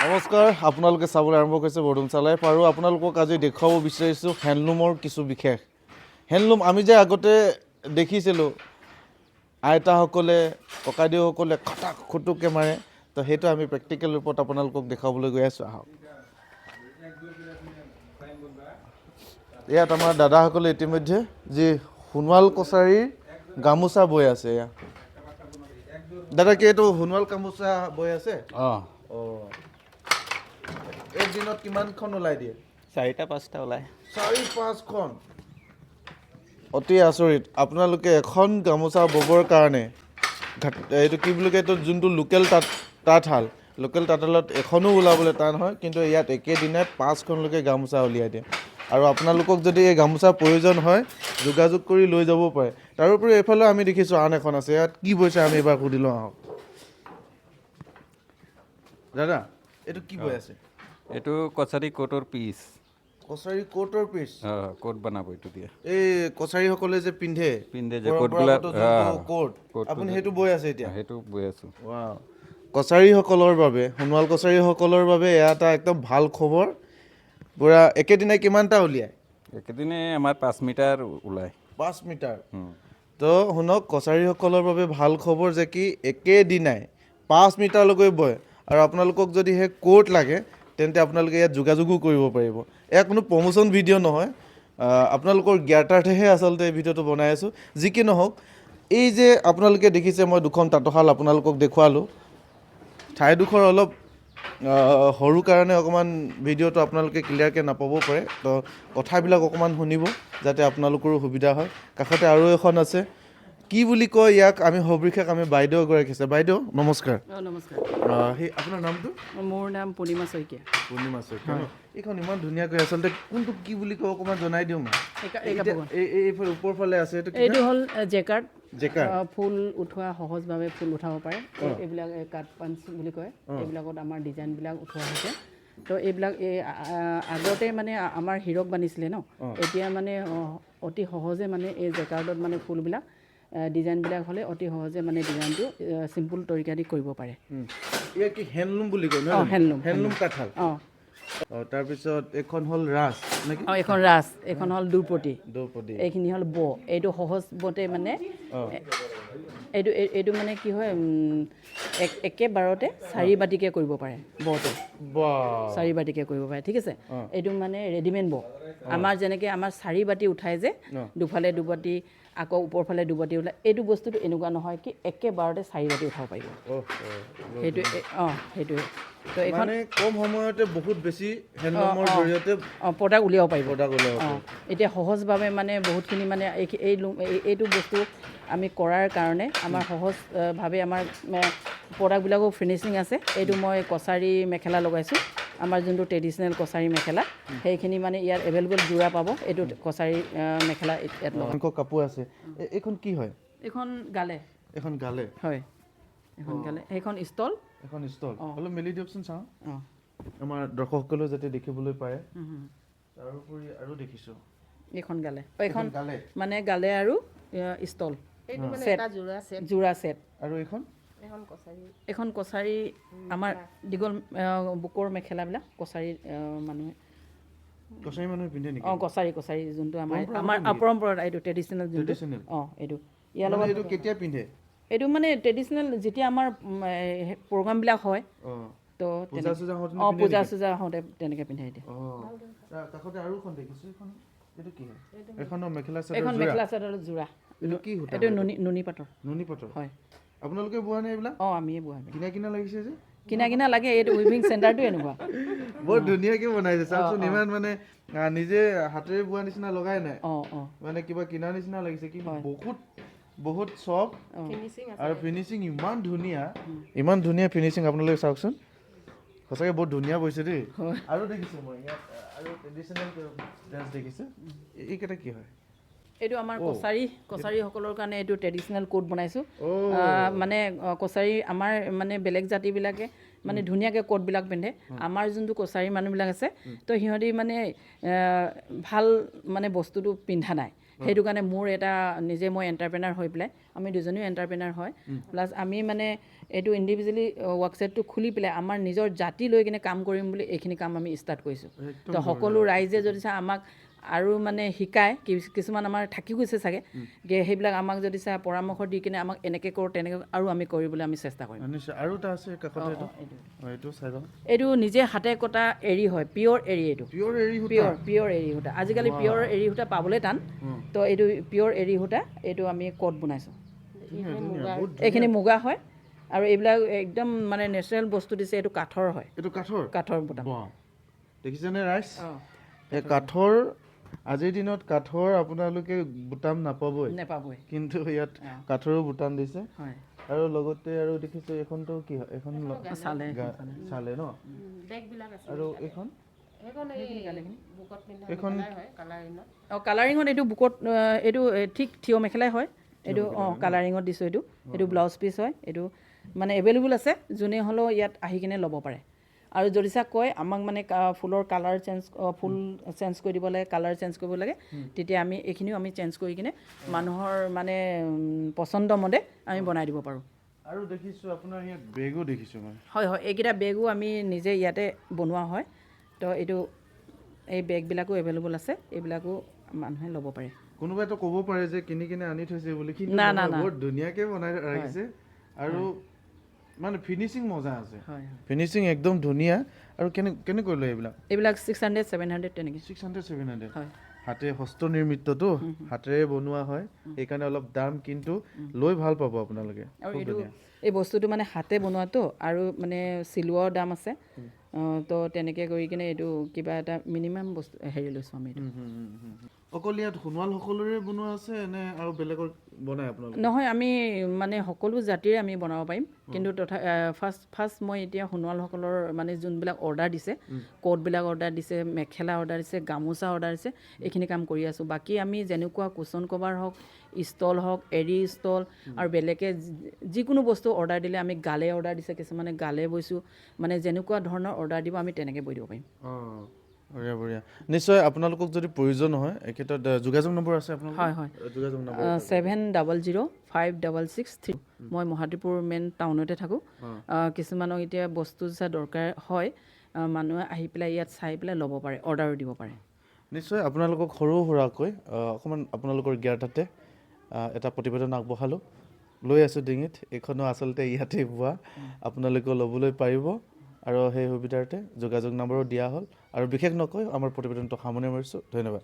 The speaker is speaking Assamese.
নমস্কাৰ আপোনালোকে চাবলৈ আৰম্ভ কৰিছে বৰডুমচা চালাই আৰু আপোনালোকক আজি দেখুৱাব বিচাৰিছোঁ হেণ্ডলুমৰ কিছু বিশেষ হেণ্ডলুম আমি যে আগতে দেখিছিলোঁ আইতাসকলে ককাইদেউসকলে খটাক খুটুককৈ মাৰে তো সেইটো আমি প্ৰেক্টিকেল ৰূপত আপোনালোকক দেখাবলৈ গৈ আছোঁ আহক ইয়াত আমাৰ দাদাসকলে ইতিমধ্যে যি সোণোৱাল কছাৰীৰ গামোচা বৈ আছে এয়া দাদা কি এইটো সোণোৱাল গামোচা বৈ আছে অঁ এক দিনত কিমানখন ওলাই দিয়ে 4-5টা ওলায় 4-5খন অতি আচৰিত আপোনালোকে এখন গামোচা ববৰ কাৰণে এইটো কি বুলি কয় এইটো যোনটো লোকেল তাঁতশাল লোকেল তাঁতশালত এখনো ওলাবলৈ টান হয় কিন্তু ইয়াত একেদিনাই 5খনলৈকে গামোচা উলিয়াই দিয়ে আৰু আপোনালোকক যদি এই গামোচাৰ প্ৰয়োজন হয় যোগাযোগ কৰি লৈ যাব পাৰে তাৰোপৰি এইফালে আমি দেখিছোঁ আন এখন আছে ইয়াত কি বৈছে আমি এবাৰ সুধি লওঁ আহক দাদা এইটো কি বৈ আছে এইটো কছাৰী কোটৰ পিচ কছাৰী কোটৰ পিচ কোট বনাব এইটো দিয়ে এই কছাৰীসকলে যে পিন্ধে যে কোটবিলাক কোট আপুনি সেইটো বৈ আছে এতিয়া সেইটো বৈ আছোঁ ৱাও কছাৰীসকলৰ বাবে সোণোৱাল কছাৰীসকলৰ বাবে এয়া এটা একদম ভাল খবৰ পুৰা একেদিনাই কিমানটা উলিয়ায় একেদিনে আমাৰ 5 মিটাৰ ওলায় 5 মিটাৰ তো শুনক কছাৰীসকলৰ বাবে ভাল খবৰ যে কি একেদিনাই 5 মিটাৰলৈকে বয় আৰু আপোনালোকক যদি সেই কোট লাগে তেন্তে আপোনালোকে ইয়াত যোগাযোগো কৰিব পাৰিব এয়া কোনো প্ৰমোশ্যন ভিডিঅ' নহয় আপোনালোকৰ জ্ঞাতাৰ্থেহে আচলতে এই ভিডিঅ'টো বনাই আছোঁ যি কি নহওক এই যে আপোনালোকে দেখিছে মই দুখন তাঁতশাল আপোনালোকক দেখুৱালোঁ ঠাইডোখৰ অলপ সৰু কাৰণে অকণমান ভিডিঅ'টো আপোনালোকে ক্লিয়াৰকৈ নাপাবও পাৰে তো কথাবিলাক অকণমান শুনিব যাতে আপোনালোকৰো সুবিধা হয় কাষতে আৰু এখন আছে কি বুলি কয় ইয়াক আমি সবিশেষ আমি বাইদেউ এগৰাকী আছে বাইদেউ নমস্কাৰ নমস্কাৰ সেই আপোনাৰ নামটো মোৰ নাম পূৰ্ণিমা শইকীয়া পূৰ্ণিমা শইকীয়া এইখন ইমান ধুনীয়াকৈ আচলতে কোনটো কি বুলি কয় অকণমান জনাই দিওঁ মই এইফালে ওপৰ ফালে আছে এইটো হ'ল জেকাৰ্ড জেকাৰ্ড ফুল উঠোৱা সহজভাৱে ফুল উঠাব পাৰে এইবিলাক কাট পাঞ্চ বুলি কয় এইবিলাকত আমাৰ ডিজাইনবিলাক উঠোৱা হৈছে তো এইবিলাক আগতে মানে আমাৰ হীৰক বান্ধিছিলে ন এতিয়া মানে অতি সহজে মানে এই জেকাৰ্ডত মানে ফুলবিলাক ডিজাইনবিলাক হ'লে অতি সহজে মানে ডিজাইনটো চিম্পুল তৰিকা দি কৰিব পাৰে ইয়াক কি হেণ্ডলুম বুলি কয় অঁ হেণ্ডলুম হেণ্ডলুম কাঠশাল অঁ তাৰপিছত এখন হ'ল ৰাজ নেকি অঁ এইখন ৰাজ এইখন হ'ল দুপতি দ্ৰৌপদী এইখিনি হ'ল ব এইটো সহজতে মানে এইটো মানে কি হয় একেবাৰতে 4 বাতিকৈ কৰিব পাৰে বটো 4 বাতিকৈ কৰিব পাৰে ঠিক আছে এইটো মানে ৰেডিমেড ব আমাৰ যেনেকৈ আমাৰ 4 বাতি উঠাই যে দুফালে দুবাতি আকৌ ওপৰফালে দুবাতি ওলাই এইটো বস্তুটো এনেকুৱা নহয় কি একেবাৰতে 4 বাতি উঠাব পাৰিব সেইটোৱে সেইটোৱে তো এইখন কম সময়তে বহুত বেছি হেণ্ডলুমৰ জৰিয়তে প্ৰডাক্ট উলিয়াব পাৰিব এতিয়া সহজভাৱে মানে বহুতখিনি মানে এইটো বস্তু আমি কৰাৰ কাৰণে আমাৰ সহজভাৱে আমাৰ প্ৰডাক্টবিলাকো ফিনিচিং আছে এইটো মই কছাৰী মেখেলা লগাইছোঁ আমাৰ যোনটো ট্ৰেডিশ্যনেল কছাৰী মেখেলা সেইখিনি মানে ইয়াত এভেইলেবল যোৰা পাব এইটো কছাৰী মেখেলা ইয়াত লগাই কাপোৰ আছে এইখন কি হয় এইখন গালে এখন গালে হয় এখন গালে সেইখন ষ্টল এখন ষ্টল অলপ মেলি দিয়কচোন চাওঁ অঁ আমাৰ দৰ্শকসকলেও যাতে দেখিবলৈ পাৰে তাৰোপৰি আৰু দেখিছোঁ এইখন গালে এইখন গালে মানে গালে আৰু ষ্টল যোৰা ছেট আৰু এইখন এখন কছাৰী আমাৰ দীঘল বুকৰ মেখেলাবিলাক কছাৰী মানুহে কছাৰী মানুহে পিন্ধে নেকি কছাৰী যোনটো আমাৰ পৰম্পৰা এইটো ট্ৰেডিশ্যনেল যোনটো এইটো ইয়াৰ লগত এইটো কেতিয়া পিন্ধে এইটো মানে ট্ৰেডিশ্যনেল যেতিয়া আমাৰ প্ৰগ্ৰামবিলাক হয় তো পূজা চূজা হওঁতে তেনেকৈ পিন্ধাই দিয়ে কাষতে আৰু এখন দেখিছোঁ এইটো কি হয় এইখনৰ মেখেলা এইখন মেখেলা চাদৰ যোৰা এইটো কি এইটো নুনী পাটৰ হয় আপোনালোকে বোৱা নে এইবিলাক আমিয়ে বোৱা কিনা লাগিছে যে কিনা লাগে এইটো উইভিং চেণ্টাৰটো এনেকুৱা বৰ ধুনীয়াকৈ বনাইছে চাওকচোন ইমান মানে নিজে হাতেৰে বোৱা নিচিনা লগাই নাই মানে কিবা কিনাৰ নিচিনা লাগিছে কিন্তু বহুত চফ্ট আৰু ফিনিচিং ইমান ধুনীয়া ফিনিচিং আপোনালোকে চাওকচোন সঁচাকৈ বহুত ধুনীয়া বৈছে দেই আৰু দেখিছোঁ মই ইয়াত আৰু ট্ৰেডিশ্যনেল ড্ৰেছ দেখিছোঁ এইকেইটা কি হয় এইটো আমাৰ কছাৰীসকলৰ কাৰণে এইটো ট্ৰেডিশ্যনেল কোট বনাইছোঁ মানে কছাৰী আমাৰ মানে বেলেগ জাতিবিলাকে মানে ধুনীয়াকৈ কোটবিলাক পিন্ধে আমাৰ যোনটো কছাৰী মানুহবিলাক আছে তো সিহঁতি মানে ভাল মানে বস্তুটো পিন্ধা নাই সেইটো কাৰণে মোৰ এটা নিজে মই এণ্টাৰপ্ৰেনাৰ হৈ পেলাই আমি দুজনীও এণ্টাৰপ্ৰেনাৰ হয় প্লাছ আমি মানে এইটো ইণ্ডিভিজুৱেলি ৱৰ্কশ্বপটো খুলি পেলাই আমাৰ নিজৰ জাতি লৈ কিনে কাম কৰিম বুলি এইখিনি কাম আমি ষ্টাৰ্ট কৰিছোঁ তো সকলো ৰাইজে যদি চাই আমাক আৰু মানে শিকায় কিছুমান আমাৰ থাকি গৈছে চাগে সেইবিলাক আমাক যদি চাই পৰামৰ্শ দি কিনে আমাক এনেকৈ কৰোঁ তেনেকৈ আৰু আমি কৰিবলৈ আমি চেষ্টা কৰিম নিশ্চয় আৰু এটা আছে কাষতে এইটো চাই লওক এইটো নিজে হাতে কটা এৰী হয় পিয়'ৰ এৰী এইটো পিয়'ৰ এৰী পিয়'ৰ এৰী সূতা আজিকালি পিয়'ৰ এৰী সূতা পাবলৈ টান তো এইটো পিয়'ৰ এৰী সূতা এইটো আমি ক'ট বনাইছোঁ এইখিনি মুগা হয় আৰু এইবিলাক একদম মানে নেচাৰেল বস্তু দিছে এইটো কাঠৰ হয় এইটো কাঠৰ বুটাম দেখিছেনে ৰাইজ এই কাঠৰ আজিৰ দিনত কাঠৰ আপোনালোকে বুটাম নেপাবই কিন্তু ইয়াত কাঠৰো বুটাম দিছে হয় আৰু লগতে আৰু দেখিছোঁ এইখনটো কি হয় এইখন চালে ন আৰু এইখন এইখন কালাৰিঙত এইটো বুকত এইটো ঠিক থিয় মেখেলাই হয় এইটো কালাৰিঙত দিছোঁ এইটো ব্লাউজ পিচ হয় এইটো মানে এভেইলেবল আছে যোনে হ'লেও ইয়াত আহি কিনে ল'ব পাৰে আৰু যদি চাক কয় আমাক মানে ফুলৰ কালাৰ ফুল চেঞ্জ কৰি দিব লাগে কালাৰ চেঞ্জ কৰিব লাগে তেতিয়া আমি এইখিনিও আমি চেঞ্জ কৰি কিনে মানুহৰ মানে পচন্দ মতে আমি বনাই দিব পাৰোঁ আৰু দেখিছোঁ আপোনাৰ ইয়াত বেগো দেখিছোঁ মই হয় এইকেইটা বেগো আমি নিজে ইয়াতে বনোৱা হয় তো এইটো এই বেগবিলাকো এভেইলেবল আছে এইবিলাকো মানুহে ল'ব পাৰে কোনোবাইতো ক'ব পাৰে যে কিনি কিনে আনি থৈছে বুলি কিন্তু না বৰ ধুনীয়াকৈ বনাই ৰাখিছে আৰু মানে ফিনিচিং মজা আছে ফিনিচিং একদম ধুনীয়া আৰু কেনেকৈ লয় এইবিলাক 600 700 তেনেকৈ 600 700 হয় হাতে হস্ত নিৰ্মিতটো হাতেৰে বনোৱা হয় সেইকাৰণে অলপ দাম কিন্তু লৈ ভাল পাব আপোনালোকে আৰু এইটো এই বস্তুটো মানে হাতে বনোৱাটো আৰু মানে চিলোৱাও দাম আছে তো তেনেকৈ কৰি কিনে এইটো কিবা এটা মিনিমাম বস্তু হেৰি লৈছোঁ আমি এইটো অকল ইয়াত সোণোৱাল সকলোৰে বনোৱা আছে নে আৰু বেলেগৰ বনায় আপোনালোকে নহয় আমি মানে সকলো জাতিৰে আমি বনাব পাৰিম কিন্তু ফাৰ্ষ্ট মই এতিয়া সোণোৱালসকলৰ মানে যোনবিলাক অৰ্ডাৰ দিছে কোটবিলাক অৰ্ডাৰ দিছে মেখেলা অৰ্ডাৰ দিছে গামোচা অৰ্ডাৰ দিছে এইখিনি কাম কৰি আছোঁ বাকী আমি যেনেকুৱা কুশ্বন কভাৰ হওক ষ্টল হওক এৰী ষ্টল আৰু বেলেগে যিকোনো বস্তু অৰ্ডাৰ দিলে আমি গালে অৰ্ডাৰ দিছে কিছুমানে গালে বৈছোঁ মানে যেনেকুৱা ধৰণৰ অৰ্ডাৰ দিব আমি তেনেকৈ বৈ দিব পাৰিম বঢ়িয়া নিশ্চয় আপোনালোকক যদি প্ৰয়োজন হয় এই ক্ষেত্ৰত যোগাযোগ নম্বৰ আছে আপোনালোকৰ হয় যোগাযোগ নম্বৰ 70056663 মই মহাদেৱপুৰ মেইন টাউনতে থাকোঁ কিছুমানক এতিয়া বস্তু যেতিয়া দৰকাৰ হয় মানুহে আহি পেলাই ইয়াত চাই পেলাই ল'ব পাৰে অৰ্ডাৰো দিব পাৰে নিশ্চয় আপোনালোকক সৰু সুৰাকৈ অকণমান আপোনালোকৰ জ্ঞাতাতে এটা প্ৰতিবেদন আগবঢ়ালোঁ লৈ আছোঁ ডিঙিত এইখনো আচলতে ইয়াতে পোৱা আপোনালোকে ল'বলৈ পাৰিব আৰু সেই সুবিধাতে যোগাযোগ নম্বৰো দিয়া হ'ল আৰু বিশেষ নকৈ আমাৰ প্ৰতিবেদনটো সামৰণি মাৰিছোঁ ধন্যবাদ